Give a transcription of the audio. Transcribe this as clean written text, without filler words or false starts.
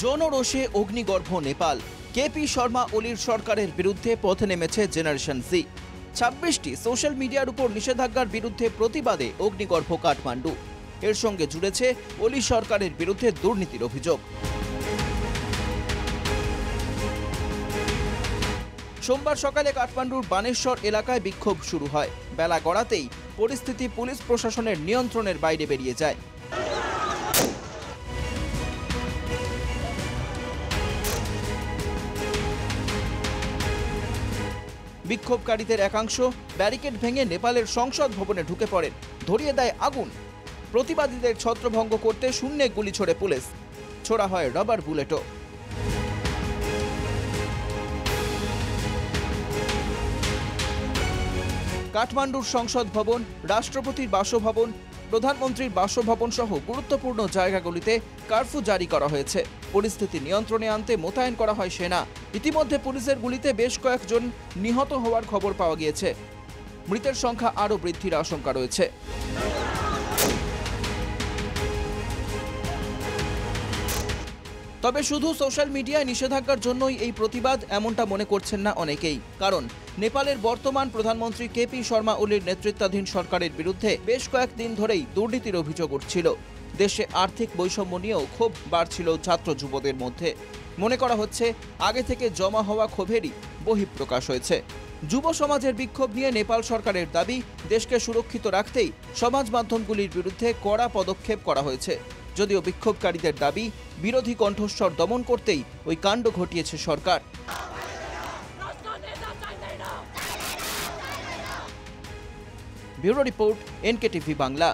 জনরোষে অগ্নিগর্ভ Nepal. KP Sharma ওলির সরকারের বিরুদ্ধে পথে নেমেছে জেনারেশন জি। 26টি সোশ্যাল মিডিয়ার উপর নিষেধাজ্ঞার বিরুদ্ধে প্রতিবাদে অগ্নিগর্ভ কাঠমান্ডু। এর সঙ্গে জুড়েছে ওলি সরকারের বিরুদ্ধে দুর্নীতির অভিযোগ। সোমবার সকালে কাঠমান্ডুর বানেশ্বর এলাকায় বিক্ষোভ শুরু হয়। বেলা গড়াতেই পরিস্থিতি পুলিশ প্রশাসনের নিয়ন্ত্রণের বাইরে বেরিয়ে যায়। বিক্ষোভকারীদের একাংশ ব্যারিকেড ভেঙে নেপালের সংসদ ভবনে ঢুকে পড়েন, ধরিয়ে দেয় আগুন। প্রতিবাদীদের ছত্রভঙ্গ করতে শূন্যে গুলি ছোড়ে পুলিশ, ছোড়া হয় রাবার বুলেটও। কাঠমান্ডুর সংসদ ভবন, রাষ্ট্রপতির বাসভবন, প্রধানমন্ত্রীর বাসভবন সহ গুরুত্বপূর্ণ জায়গাগুলিতে কারফিউ জারি করা হয়েছে। পরিস্থিতি নিয়ন্ত্রণে আনতে মোতায়েন করা হয় সেনা। ইতিমধ্যে পুলিশের গুলিতে বেশ কয়েকজন নিহত হওয়ার খবর পাওয়া গিয়েছে। মৃতের সংখ্যা আরও বৃদ্ধির আশঙ্কা রয়েছে। তবে শুধু সোশ্যাল মিডিয়ায় নিষেধাজ্ঞার জন্যই এই প্রতিবাদ এমনটা মনে করছেন না অনেকেই। কারণ নেপালের বর্তমান প্রধানমন্ত্রী কেপি শর্মা ওলির নেতৃত্বাধীন সরকারের বিরুদ্ধে বেশ কয়েকদিন ধরেই দুর্নীতির অভিযোগ উঠছিল। দেশে আর্থিক বৈষম্য নিয়েও ক্ষোভ বাড়ছিল ছাত্র যুবদের মধ্যে। মনে করা হচ্ছে আগে থেকে জমা হওয়া ক্ষোভেরই বহিঃপ্রকাশ হয়েছে। যুব সমাজের বিক্ষোভ নিয়ে নেপাল সরকারের দাবি, দেশকে সুরক্ষিত রাখতেই সমাজ মাধ্যমগুলির বিরুদ্ধে কড়া পদক্ষেপ করা হয়েছে। যদিও বিক্ষোভকারীদের দাবি, বিরোধী কণ্ঠস্বর দমন করতেই ওই কাণ্ড ঘটিয়েছে সরকার। Bureau report, NKTV Bangla.